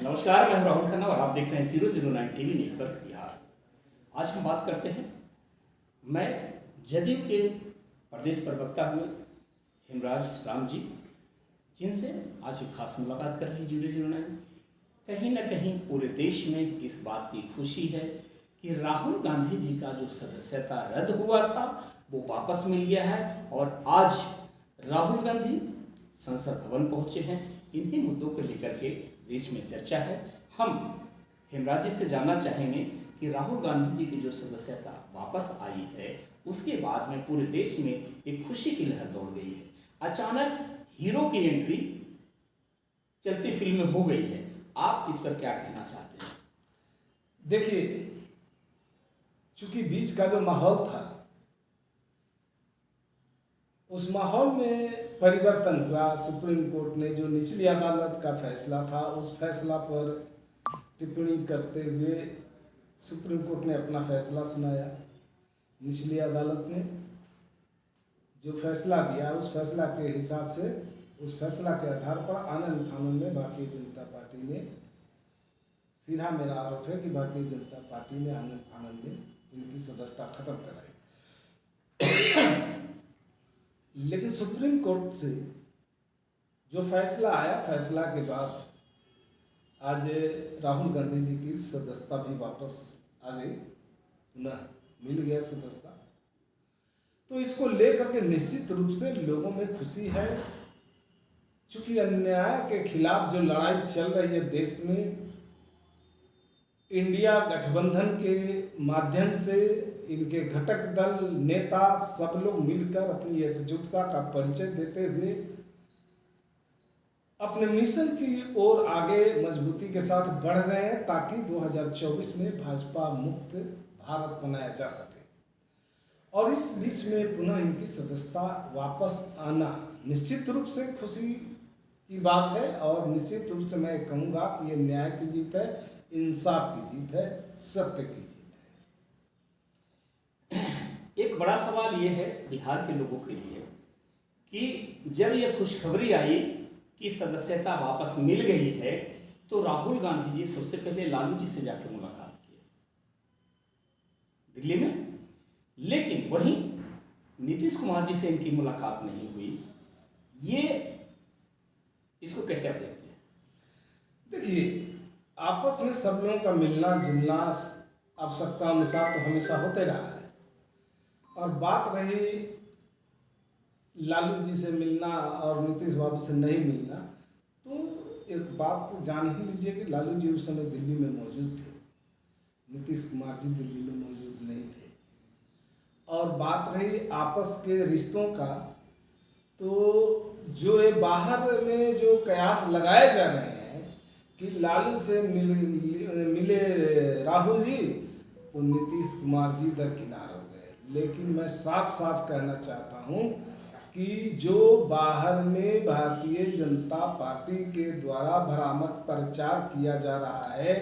नमस्कार, मैं हूं राहुल खन्ना और आप देख रहे हैं 009 टीवी नेटवर्क बिहार। आज हम बात करते हैं, मैं जदयू के प्रदेश प्रवक्ता हुए हेमराज राम जी, जिनसे आज एक खास मुलाकात कर रही है 009। कहीं ना कहीं पूरे देश में इस बात की खुशी है कि राहुल गांधी जी का जो सदस्यता रद्द हुआ था वो वापस मिल गया है और आज राहुल गांधी संसद भवन पहुंचे हैं। इन्हीं मुद्दों को लेकर के देश में चर्चा है। हम हेमराज जी से जानना चाहेंगे कि राहुल गांधी जी की जो सदस्यता वापस आई है उसके बाद में पूरे देश में एक खुशी की लहर दौड़ गई है। अचानक हीरो की एंट्री चलती फिल्म में हो गई है। आप इस पर क्या कहना चाहते हैं? देखिए, चूंकि बीच का जो माहौल था उस माहौल में परिवर्तन हुआ। सुप्रीम कोर्ट ने जो निचली अदालत का फैसला था उस फैसला पर टिप्पणी करते हुए सुप्रीम कोर्ट ने अपना फैसला सुनाया। निचली अदालत ने जो फैसला दिया उस फैसला के हिसाब से, उस फैसला के आधार पर आनन फानन में भारतीय जनता पार्टी ने, सीधा मेरा आरोप है कि भारतीय जनता पार्टी ने आनन फानन में उनकी सदस्यता खत्म कराई। लेकिन सुप्रीम कोर्ट से जो फैसला आया, फैसला के बाद आज राहुल गांधी जी की सदस्यता भी वापस आ गई, पुनः मिल गया सदस्यता। तो इसको लेकर के निश्चित रूप से लोगों में खुशी है। चूंकि अन्याय के खिलाफ जो लड़ाई चल रही है देश में, इंडिया गठबंधन के माध्यम से इनके घटक दल नेता सब लोग मिलकर अपनी एकजुटता का परिचय देते हुए अपने मिशन की ओर आगे मजबूती के साथ बढ़ रहे हैं ताकि 2024 में भाजपा मुक्त भारत बनाया जा सके। और इस बीच में पुनः इनकी सदस्यता वापस आना निश्चित रूप से खुशी की बात है और निश्चित रूप से मैं कहूँगा कि ये न्याय की जीत है, इंसाफ की जीत है, सत्य की जीत है। एक बड़ा सवाल ये है बिहार के लोगों के लिए कि जब ये खुशखबरी आई कि सदस्यता वापस मिल गई है तो राहुल गांधी जी सबसे पहले लालू जी से जाकर मुलाकात किए दिल्ली में, लेकिन वहीं नीतीश कुमार जी से इनकी मुलाकात नहीं हुई। ये इसको कैसे आप देखते हैं? देखिए, आपस में सब लोगों का मिलना जुलना आवश्यकता अनुसार तो हमेशा होते रहा है। और बात रही लालू जी से मिलना और नीतीश बाबू से नहीं मिलना, तो एक बात तो जान ही लीजिए कि लालू जी उस समय दिल्ली में मौजूद थे, नीतीश कुमार जी दिल्ली में मौजूद नहीं थे। और बात रही आपस के रिश्तों का, तो जो ये बाहर में जो कयास लगाए जा रहे हैं कि लालू से मिले राहुल जी तो नीतीश कुमार जी दरकिनार हो गए। लेकिन मैं साफ साफ कहना चाहता हूँ कि जो बाहर में भारतीय जनता पार्टी के द्वारा भ्रामक प्रचार किया जा रहा है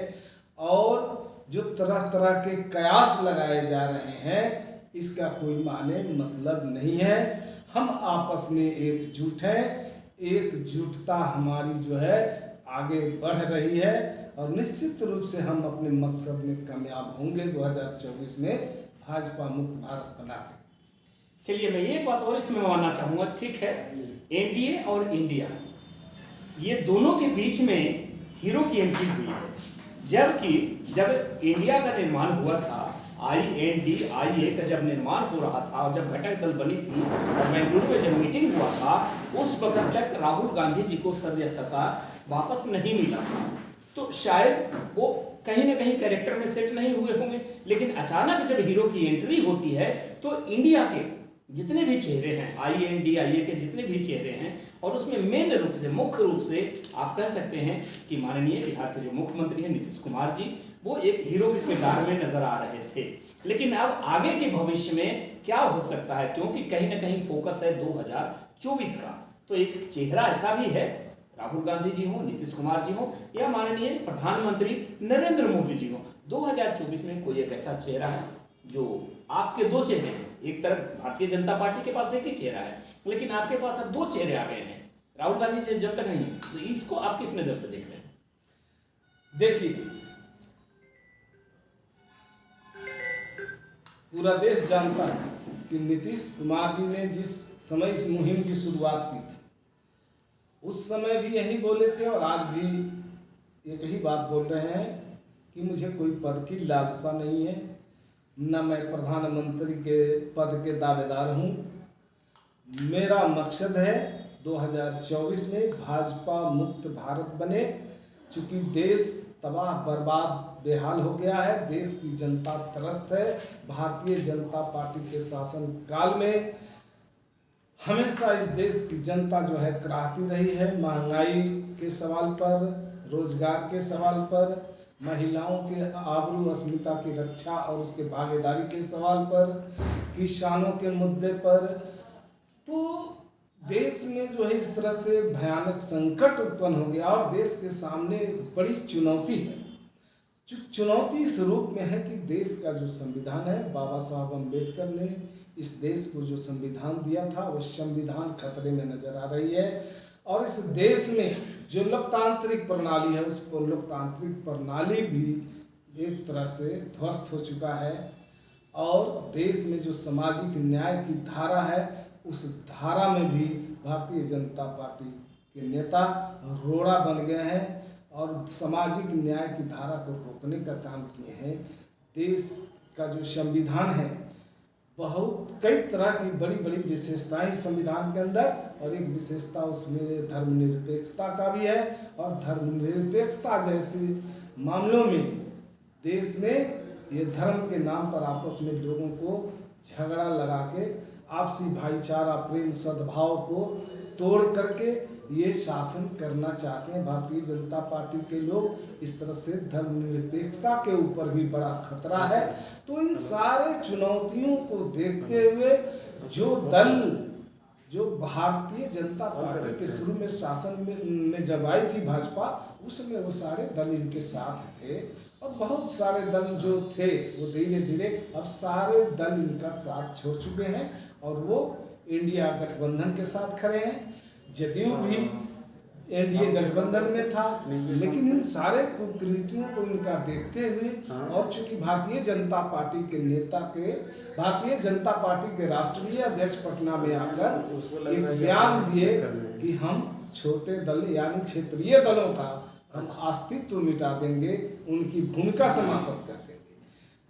और जो तरह तरह के कयास लगाए जा रहे हैं, इसका कोई माने मतलब नहीं है। हम आपस में एकजुट हैं, एकजुटता हमारी जो है आगे बढ़ रही है और निश्चित रूप से हम अपने मकसद में कामयाब होंगे 2024 में भाजपा मुक्त भारत बनाते। चलिए, मैं ये बात और इसमें मानना चाहूँगा, ठीक है, एनडीए और इंडिया ये दोनों के बीच में हीरो की एंट्री हुई है। जबकि जब इंडिया का निर्माण हुआ था, INDIA का जब निर्माण हो रहा था और जब घटक दल बनी थी और बेंगलुरु में जब मीटिंग हुआ था, उस वक्त तक राहुल गांधी जी को सदस्यता वापस नहीं मिला था। तो शायद वो कहीं ना कहीं कैरेक्टर में सेट नहीं हुए होंगे। लेकिन अचानक जब हीरो की एंट्री होती है तो इंडिया के जितने भी चेहरे हैं, INDIA के जितने भी चेहरे हैं, और उसमें मेन रूप से, मुख्य रूप से आप कह सकते हैं कि माननीय बिहार के जो मुख्यमंत्री हैं नीतीश कुमार जी, वो एक हीरो के किरदार में नजर आ रहे थे। लेकिन अब आगे के भविष्य में क्या हो सकता है, क्योंकि कहीं ना कहीं फोकस है 2024 का, तो एक चेहरा ऐसा भी है, राहुल गांधी जी हो, नीतीश कुमार जी हो या माननीय प्रधानमंत्री नरेंद्र मोदी जी हो, 2024 में कोई एक ऐसा चेहरा है जो आपके दो चेहरे हैं। एक तरफ भारतीय जनता पार्टी के पास एक ही चेहरा है, लेकिन आपके पास अब दो चेहरे आ गए हैं। राहुल गांधी जी जब तक नहीं है, तो इसको आप किस नजर से देख रहे हैं? देखिए, पूरा देश जानता है कि नीतीश कुमार जी ने जिस समय इस मुहिम की शुरुआत की थी, उस समय भी यही बोले थे और आज भी एक ही बात बोल रहे हैं कि मुझे कोई पद की लालसा नहीं है, न मैं प्रधानमंत्री के पद के दावेदार हूँ। मेरा मकसद है 2024 में भाजपा मुक्त भारत बने, चूँकि देश तबाह बर्बाद बेहाल हो गया है, देश की जनता त्रस्त है। भारतीय जनता पार्टी के शासन काल में हमेशा इस देश की जनता जो है कराहती रही है, महंगाई के सवाल पर, रोजगार के सवाल पर, महिलाओं के आबरू अस्मिता की रक्षा और उसके भागीदारी के सवाल पर, किसानों के मुद्दे पर। तो देश में जो है इस तरह से भयानक संकट उत्पन्न हो गया और देश के सामने एक बड़ी चुनौती है। चुनौती इस रूप में है कि देश का जो संविधान है, बाबा साहब अम्बेडकर ने इस देश को जो संविधान दिया था, वो संविधान खतरे में नजर आ रही है। और इस देश में जो लोकतांत्रिक प्रणाली है, उस लोकतांत्रिक प्रणाली भी एक तरह से ध्वस्त हो चुका है। और देश में जो सामाजिक न्याय की धारा है, उस धारा में भी भारतीय जनता पार्टी के नेता रोड़ा बन गए हैं और सामाजिक न्याय की धारा को रोकने का काम किए हैं। देश का जो संविधान है, बहुत कई तरह की बड़ी बड़ी विशेषताएं इस संविधान के अंदर, और एक विशेषता उसमें धर्मनिरपेक्षता का भी है। और धर्मनिरपेक्षता जैसे मामलों में देश में ये धर्म के नाम पर आपस में लोगों को झगड़ा लगा के आपसी भाईचारा, प्रेम, सद्भाव को तोड़ करके ये शासन करना चाहते हैं भारतीय जनता पार्टी के लोग। इस तरह से धर्मनिरपेक्षता के ऊपर भी बड़ा खतरा है। तो इन सारे चुनौतियों को देखते हुए जो भारतीय जनता पार्टी के शुरू में शासन में जब आई थी भाजपा, उसमें वो सारे दल इनके साथ थे और बहुत सारे दल जो थे वो धीरे धीरे अब सारे दल इनका साथ छोड़ चुके हैं और वो इंडिया गठबंधन के साथ खड़े हैं। जदयू भी एनडीए गठबंधन में था, लेकिन इन सारे कुकृतियों को इनका देखते हुए और चूंकि भारतीय जनता पार्टी के नेता के भारतीय जनता पार्टी के राष्ट्रीय अध्यक्ष पटना में आकर एक बयान दिए कि हम छोटे दल यानी क्षेत्रीय दलों का हम अस्तित्व मिटा देंगे, उनकी भूमिका समाप्त कर देंगे।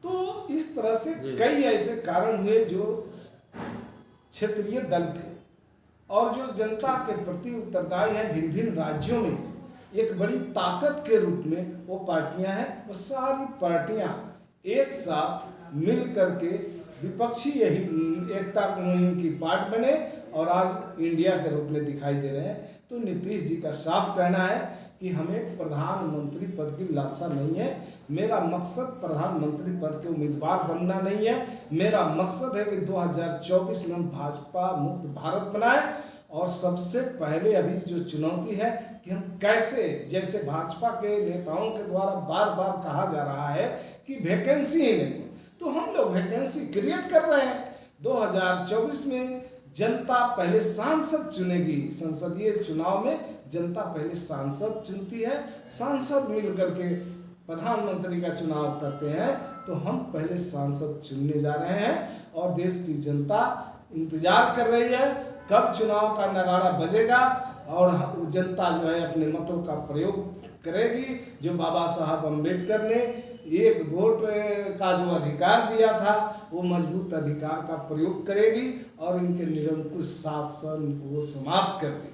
तो इस तरह से कई ऐसे कारण हुए जो क्षेत्रीय दल थे और जो जनता के प्रति उत्तरदायी है भिन्न भिन्न राज्यों में एक बड़ी ताकत के रूप में वो पार्टियां हैं। वो सारी पार्टियां एक साथ मिल करके विपक्षी यही एकता मुहिम की पार्ट बने और आज इंडिया के रूप में दिखाई दे रहे हैं। तो नीतीश जी का साफ कहना है कि हमें प्रधानमंत्री पद की लालसा नहीं है, मेरा मकसद प्रधानमंत्री पद के उम्मीदवार बनना नहीं है। मेरा मकसद है कि 2024 में हम भाजपा मुक्त भारत बनाएं और सबसे पहले अभी जो चुनौती है कि हम कैसे, जैसे भाजपा के नेताओं के द्वारा बार बार कहा जा रहा है कि वैकेंसी ही नहीं है, तो हम लोग वैकेंसी क्रिएट कर रहे हैं। 2024 में जनता पहले सांसद चुनेगी, संसदीय चुनाव में जनता पहले सांसद चुनती है, सांसद मिल करके प्रधानमंत्री का चुनाव करते हैं। तो हम पहले सांसद चुनने जा रहे हैं और देश की जनता इंतजार कर रही है कब चुनाव का नगाड़ा बजेगा और जनता जो है अपने मतों का प्रयोग करेगी। जो बाबा साहब अम्बेडकर ने एक वोट का जो अधिकार दिया था वो मजबूत अधिकार का प्रयोग करेगी और इनके निरंकुश शासन को समाप्त कर देगी।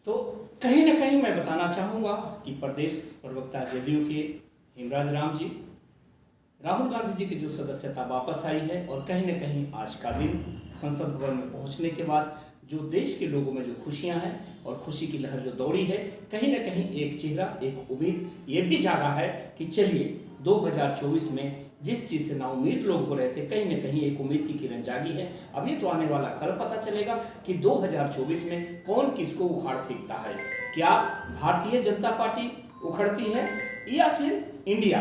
तो कहीं ना कहीं मैं बताना चाहूँगा कि प्रदेश प्रवक्ता जदयू के हेमराज राम जी, राहुल गांधी जी की जो सदस्यता वापस आई है और कहीं ना कहीं आज का दिन संसद भवन में पहुंचने के बाद जो देश के लोगों में जो खुशियां हैं और खुशी की लहर जो दौड़ी है, कहीं ना कहीं एक चेहरा, एक उम्मीद ये भी जागा है कि चलिए 2024 में जिस चीज़ से नाउम्मीद लोग हो रहे थे, कहीं ना कहीं एक उम्मीद की किरण जागी है। अब ये तो आने वाला कल पता चलेगा कि 2024 में कौन किसको उखाड़ फेंकता है। क्या भारतीय जनता पार्टी उखड़ती है या फिर इंडिया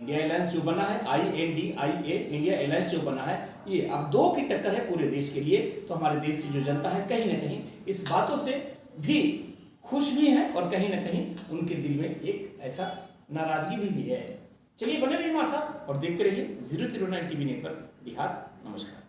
अलायंस जो बना है, INDIA इंडिया अलायंस जो बना है, ये अब दो की टक्कर है पूरे देश के लिए। तो हमारे देश की जो जनता है कहीं ना कहीं इस बातों से भी खुश भी हैं और कहीं ना कहीं उनके दिल में एक ऐसा नाराजगी भी है। चलिए बने रहिए हमारे साथ और देखते रहिए 009 टीवी नेटवर्क बिहार। नमस्कार।